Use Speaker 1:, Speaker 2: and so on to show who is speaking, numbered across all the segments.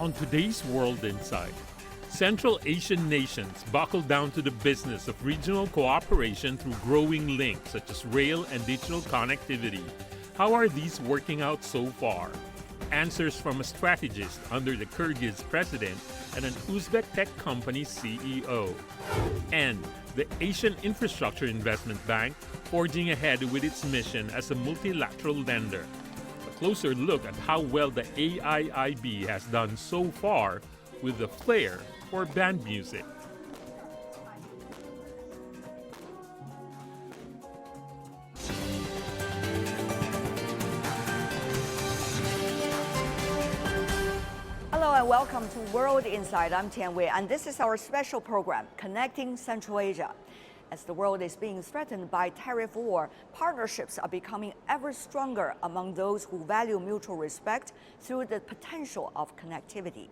Speaker 1: On today's World Insight, Central Asian nations buckle down to the business of regional cooperation through growing links such as rail and digital connectivity. How are these working out so far? Answers from a strategist under the Kyrgyz President and an Uzbek tech company CEO. And the Asian Infrastructure Investment Bank forging ahead with its mission as a multilateral lender. A closer look at how well the AIIB has done so far with the flair for band music.
Speaker 2: Hello and welcome to World Insight. I'm Tian Wei, and this is our special program, Connecting Central Asia. As the world is being threatened by tariff war, partnerships are becoming ever stronger among those who value mutual respect through the potential of connectivity.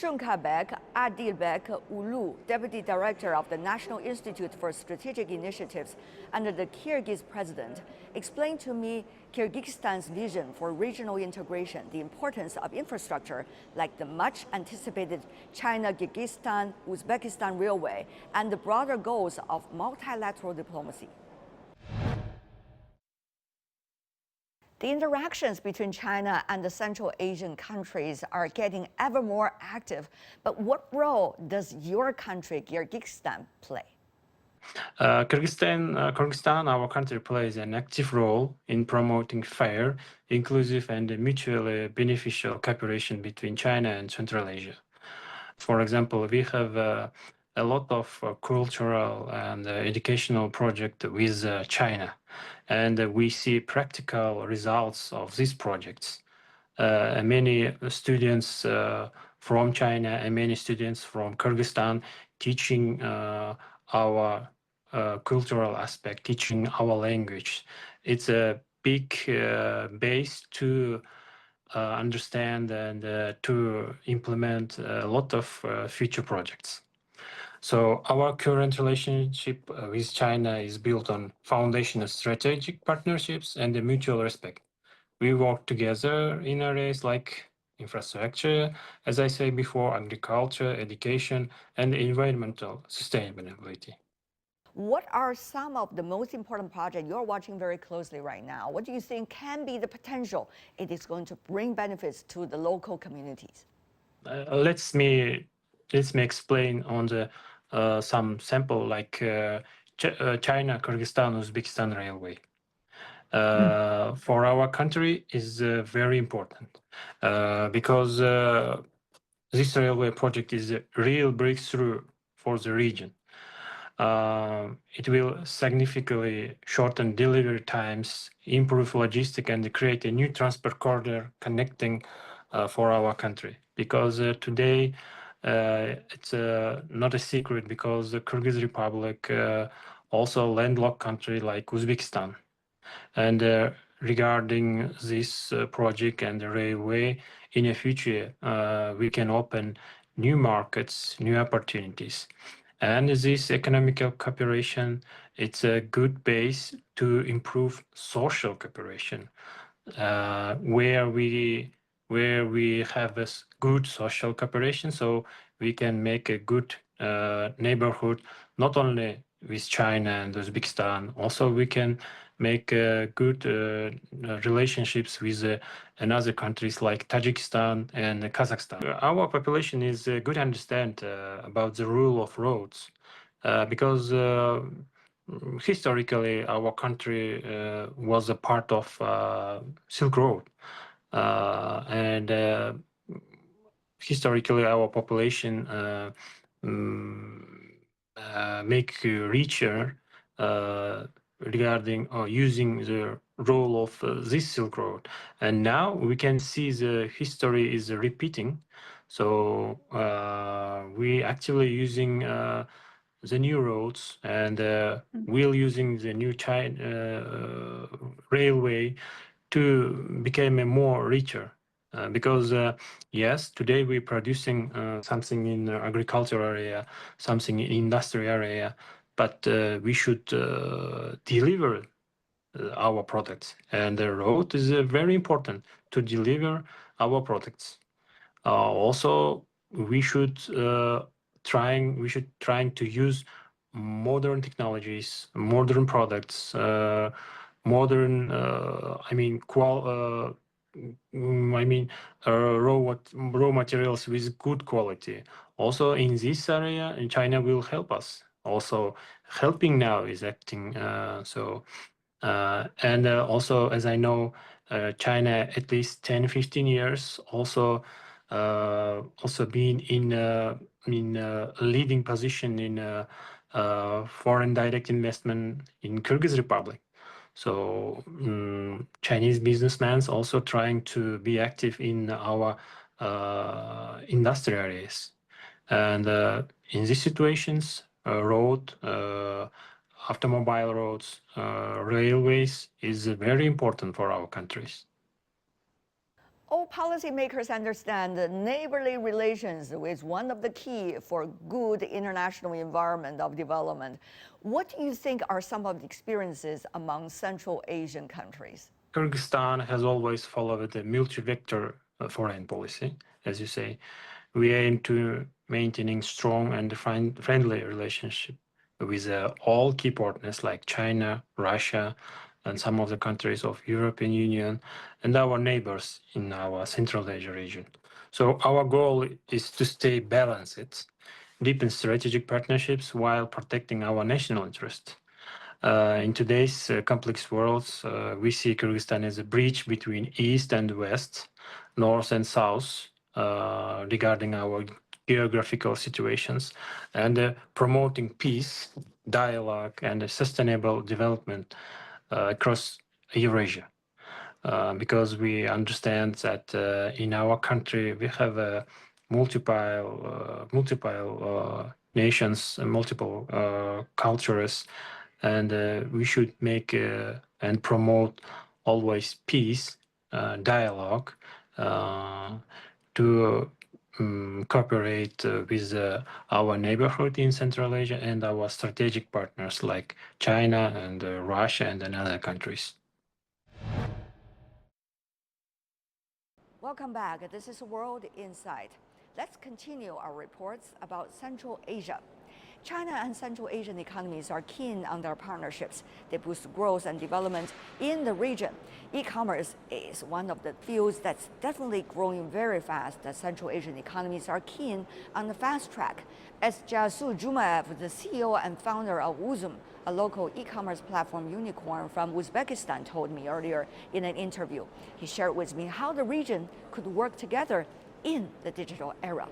Speaker 2: Shunkabek Adilbek Ulu, Deputy Director of the National Institute for Strategic Initiatives under the Kyrgyz President, explained to me Kyrgyzstan's vision for regional integration, the importance of infrastructure like the much anticipated China-Kyrgyzstan-Uzbekistan Railway, and the broader goals of multilateral diplomacy. The interactions between China and the Central Asian countries are getting ever more active. But what role does your country, Kyrgyzstan, play?
Speaker 3: Kyrgyzstan, our country, plays an active role in promoting fair, inclusive, and mutually beneficial cooperation between China and Central Asia. For example, we have a lot of cultural and educational projects with China, and we see practical results of these projects. Many students from China and many students from Kyrgyzstan teaching our cultural aspect, teaching our language. It's a big base to understand and to implement a lot of future projects. So our current relationship with China is built on foundation of strategic partnerships and mutual respect. We work together in areas like infrastructure, as I said before, agriculture, education, and environmental sustainability.
Speaker 2: What are some of the most important projects you're watching very closely right now? What do you think can be the potential it is going to bring benefits to the local communities?
Speaker 3: Let me explain on the some sample like China, Kyrgyzstan, Uzbekistan railway. For our country is very important because this railway project is a real breakthrough for the region. It will significantly shorten delivery times, improve logistics, and create a new transport corridor connecting for our country. Because today it's not a secret, because the Kyrgyz Republic also a landlocked country like Uzbekistan. And regarding this project and the railway, in the future we can open new markets, new opportunities. And this economical cooperation, it's a good base to improve social cooperation, where we have a good social cooperation, so we can make a good neighborhood, not only with China and Uzbekistan, also we can make good relationships with another countries like Tajikistan and Kazakhstan. Our population is good understand about the rule of roads, because historically our country was a part of Silk Road, and historically our population make richer regarding or using the role of this Silk Road. And now we can see the history is repeating. So we actually using the new roads, and we're using the new China railway to become a more richer. Because yes, today we're producing something in the agriculture area, something in industry area, but we should deliver our products, and the road is very important to deliver our products. Also, we should trying to use modern technologies, modern products, modern raw materials with good quality. Also in this area, China will help us. Also helping now is acting and also, as I know, China at least 10, 15 years also been in a leading position in foreign direct investment in Kyrgyz Republic. So Chinese businessmen also trying to be active in our industrial areas. And in these situations, road, automobile roads, railways is very important for our countries.
Speaker 2: All policymakers understand that neighborly relations is one of the key for good international environment of development. What do you think are some of the experiences among Central Asian countries?
Speaker 3: Kyrgyzstan has always followed a multi-vector foreign policy, as you say. We aim to maintaining strong and friendly relationship with all key partners like China, Russia, and some of the countries of European Union and our neighbors in our Central Asia region. So our goal is to stay balanced, deepen strategic partnerships while protecting our national interest. In today's complex world, we see Kyrgyzstan as a bridge between East and West, North and South, regarding our geographical situations, and promoting peace, dialogue, and sustainable development across Eurasia. Because we understand that in our country we have multiple nations and multiple cultures, and we should make and promote always peace, dialogue, to cooperate with our neighborhood in Central Asia and our strategic partners like China and Russia and other countries.
Speaker 2: Welcome back. This is World Insight. Let's continue our reports about Central Asia. China and Central Asian economies are keen on their partnerships. They boost growth and development in the region. E-commerce is one of the fields that's definitely growing very fast. The Central Asian economies are keen on the fast track. As Jasu Jumaev, the CEO and founder of Uzum, a local e-commerce platform unicorn from Uzbekistan, told me earlier in an interview. He shared with me how the region could work together in the digital era.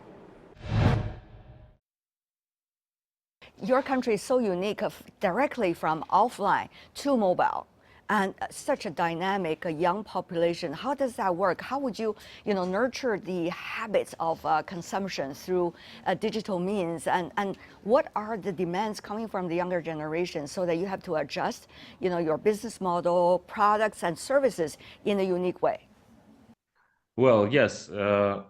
Speaker 2: Your country is so unique, directly from offline to mobile, and such a dynamic, young population. How does that work? How would you, nurture the habits of consumption through digital means? And what are the demands coming from the younger generation so that you have to adjust, your business model, products, and services in a unique way?
Speaker 4: Well, yes,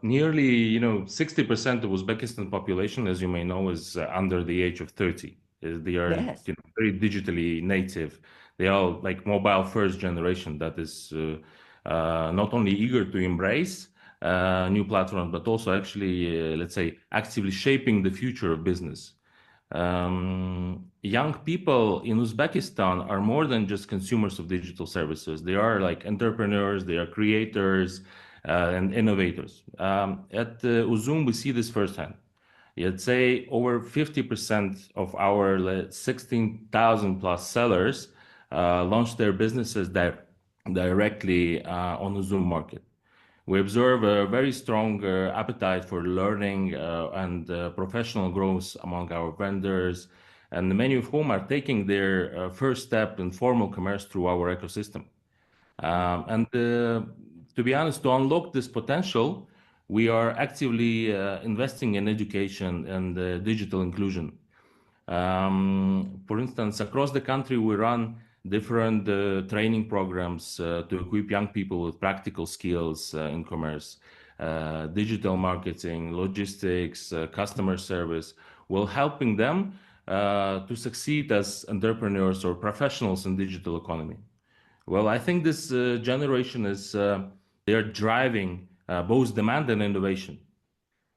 Speaker 4: nearly 60% of Uzbekistan population, as you may know, is under the age of 30. They are
Speaker 2: Yes.
Speaker 4: Very digitally native. They are like mobile first generation that is not only eager to embrace new platforms, but also actually, let's say, actively shaping the future of business. Young people in Uzbekistan are more than just consumers of digital services. They are like entrepreneurs, they are creators, and innovators. At Uzum, we see this firsthand. I'd say over 50% of our 16,000 plus sellers launched their businesses directly on the Uzum market. We observe a very strong appetite for learning and professional growth among our vendors, and many of whom are taking their first step in formal commerce through our ecosystem. To be honest, to unlock this potential, we are actively investing in education and digital inclusion. For instance, across the country, we run different training programs to equip young people with practical skills in commerce, digital marketing, logistics, customer service, while helping them to succeed as entrepreneurs or professionals in digital economy. Well, I think this generation is they are driving both demand and innovation.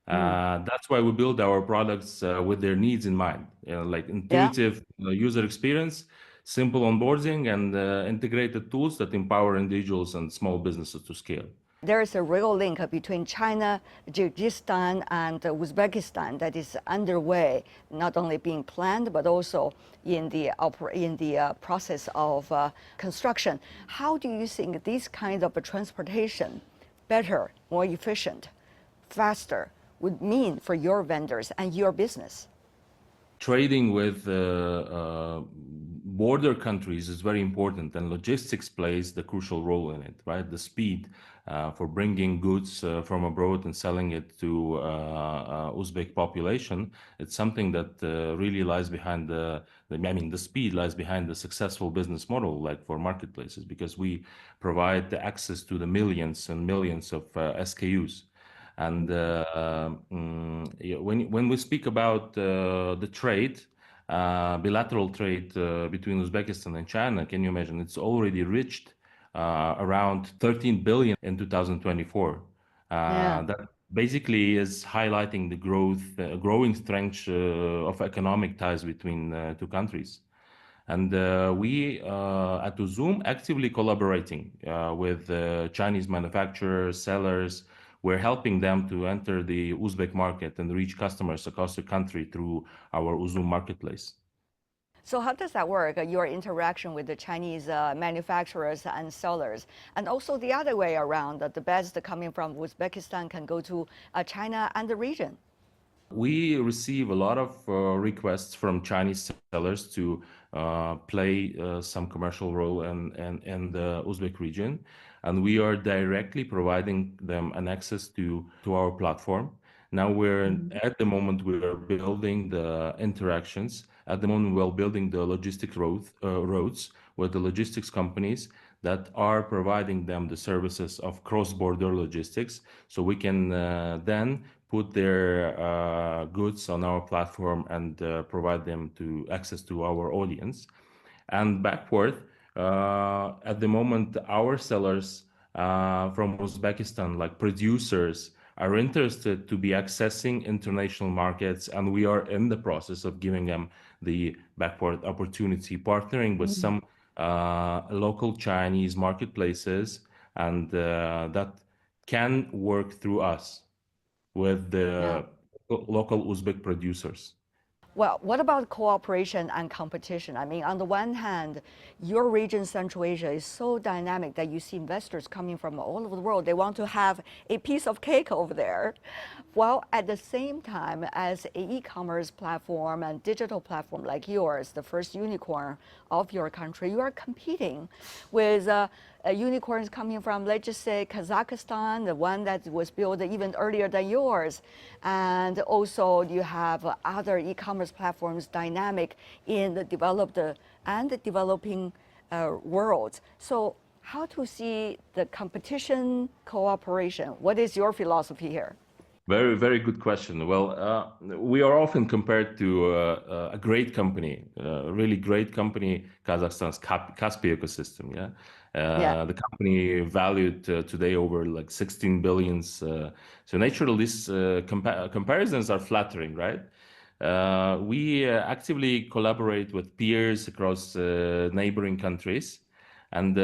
Speaker 4: That's why we build our products with their needs in mind, like
Speaker 2: Yeah.
Speaker 4: intuitive user experience, simple onboarding, and integrated tools that empower individuals and small businesses to scale.
Speaker 2: There is a real link between China, Kyrgyzstan, and Uzbekistan that is underway, not only being planned, but also in the process of construction. How do you think this kind of a transportation, better, more efficient, faster, would mean for your vendors and your business?
Speaker 4: Trading with border countries is very important, and logistics plays the crucial role in it, right? The speed for bringing goods from abroad and selling it to Uzbek population, it's something that really lies behind the speed lies behind the successful business model, like for marketplaces, because we provide the access to the millions and millions of SKUs. And when we speak about the trade, bilateral trade between Uzbekistan and China, can you imagine? It's already reached around 13 billion in 2024.
Speaker 2: Yeah.
Speaker 4: That basically is highlighting the growing strength of economic ties between two countries. And we at Uzum actively collaborating with Chinese manufacturers, sellers. We're helping them to enter the Uzbek market and reach customers across the country through our Uzum marketplace.
Speaker 2: So how does that work, your interaction with the Chinese manufacturers and sellers? And also the other way around, that the best coming from Uzbekistan can go to China and the region?
Speaker 4: We receive a lot of requests from Chinese sellers to play some commercial role in the Uzbek region, and we are directly providing them an access to our platform. Now at the moment we are building the interactions. At the moment we're building the logistic roads with the logistics companies that are providing them the services of cross-border logistics, so we can then put their goods on our platform and provide them to access to our audience. And backward, at the moment, our sellers from Uzbekistan, like producers, are interested to be accessing international markets, and we are in the process of giving them the backward opportunity, partnering with some local Chinese marketplaces, and that can work through us with the local Uzbek producers.
Speaker 2: Well, what about cooperation and competition? I mean, on the one hand, your region, Central Asia, is so dynamic that you see investors coming from all over the world. They want to have a piece of cake over there. While at the same time, as an e-commerce platform and digital platform like yours, the first unicorn of your country, you are competing with unicorns coming from, let's just say, Kazakhstan, the one that was built even earlier than yours. And also you have other e-commerce platforms dynamic in the developed and the developing worlds. So how to see the competition, cooperation? What is your philosophy here?
Speaker 4: Very, very good question. Well, we are often compared to a great company, a really great company, Kazakhstan's Kaspi ecosystem. The company valued today over like 16 billions. So naturally, these comparisons are flattering, right? We actively collaborate with peers across neighboring countries and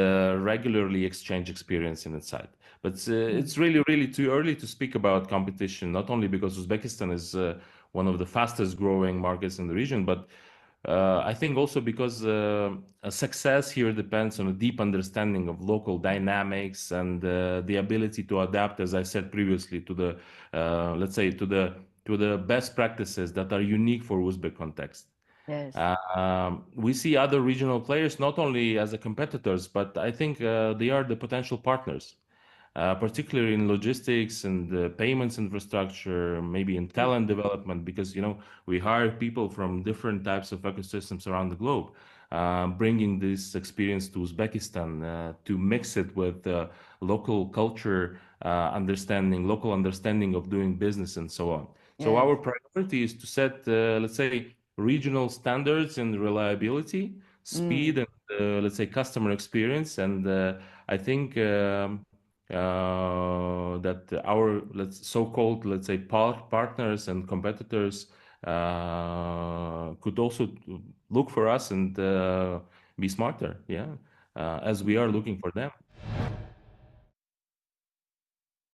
Speaker 4: regularly exchange experience inside. But it's really, really too early to speak about competition, not only because Uzbekistan is one of the fastest growing markets in the region, but I think also because success here depends on a deep understanding of local dynamics and the ability to adapt, as I said previously, to the, let's say, to the best practices that are unique for Uzbek context.
Speaker 2: Yes.
Speaker 4: We see other regional players not only as competitors, but I think they are the potential partners. Particularly in logistics and payments infrastructure, maybe in talent development, because we hire people from different types of ecosystems around the globe, bringing this experience to Uzbekistan to mix it with local culture, local understanding of doing business, and so on. So our priority is to set, let's say, regional standards in reliability, speed, and let's say customer experience, and I think. that our so-called, let's say, partners and competitors could also look for us and be smarter, as we are looking for them.